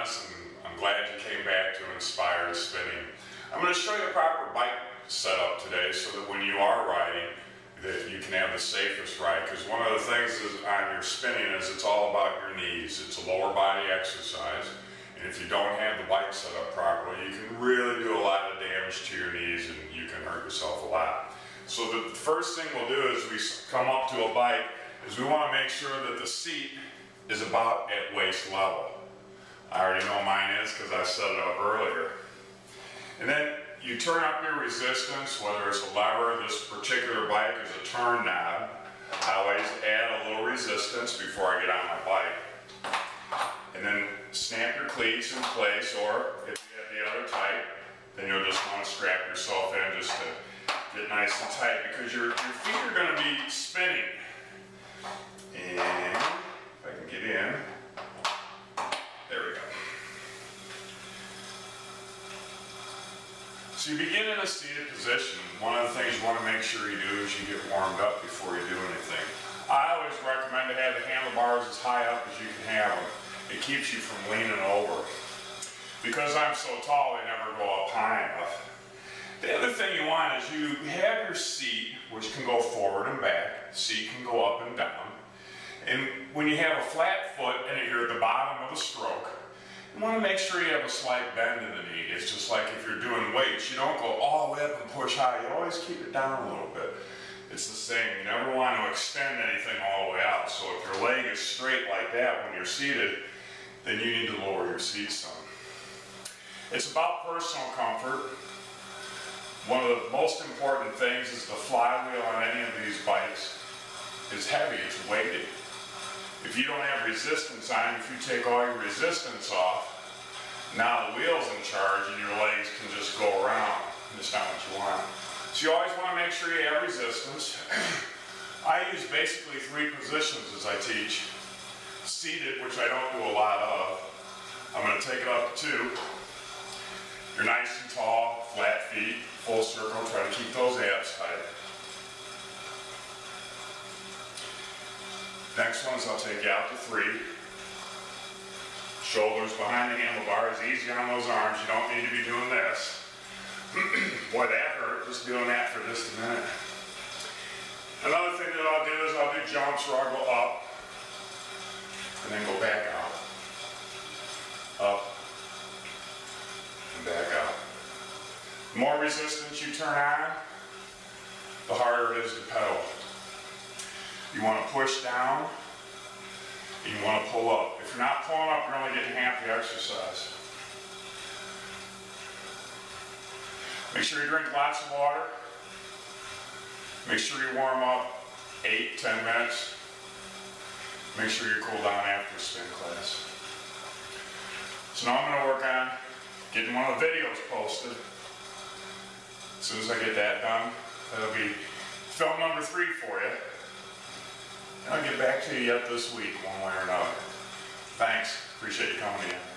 Dennis, and I'm glad you came back to Inspired Spinning. I'm going to show you a proper bike setup today so that when you are riding, that you can have the safest ride. Because one of the things is on your spinning is it's all about your knees. It's a lower body exercise. And if you don't have the bike set up properly, you can really do a lot of damage to your knees and you can hurt yourself a lot. So the first thing we'll do is we come up to a bike is we want to make sure that the seat is about at waist level. I already know mine is because I set it up earlier. And then you turn up your resistance, whether it's a lever. This particular bike is a turn knob. I always add a little resistance before I get on my bike. And then snap your cleats in place, or if you have the other tight, then you'll just want to strap yourself in just to get nice and tight, because your feet are going to be spinning. And if I can get in, there we go. So you begin in a seated position. One of the things you want to make sure you do is you get warmed up before you do anything. I always recommend to have the handlebars as high up as you can have them. It keeps you from leaning over. Because I'm so tall, they never go up high enough. The other thing you want is you have your seat, which can go forward and back. The seat can go up and down. And when you have a flat foot and you're at the bottom of the stroke, you want to make sure you have a slight bend in the knee. It's just like if you're doing weights, you don't go all the way up and push high. You always keep it down a little bit. It's the same. You never want to extend anything all the way out. So if your leg is straight like that when you're seated, then you need to lower your seat some. It's about personal comfort. One of the most important things is the flywheel on any of these bikes is heavy, it's weighted. If you don't have resistance on, if you take all your resistance off, now the wheel's in charge and your legs can just go around. That's not what you want. So you always want to make sure you have resistance. I use basically 3 positions as I teach. Seated, which I don't do a lot of. I'm going to take it up to 2. You're nice and tall, flat feet, full circle. Try to keep those abs tight. Next ones I'll take you out to 3. Shoulders behind the handlebars, easy on those arms. You don't need to be doing this. Boy, that hurt, just doing that for just a minute. Another thing that I'll do is I'll do jumps where I'll go up and then go back out. Up and back out. The more resistance you turn on, the harder it is to pedal. You want to push down, and you want to pull up. If you're not pulling up, you're only getting half the exercise. Make sure you drink lots of water. Make sure you warm up 8-10 minutes. Make sure you cool down after spin class. So now I'm going to work on getting one of the videos posted. As soon as I get that done, that'll be film number 3 for you. And I'll get back to you yet this week, one way or another. Thanks. Appreciate you coming in.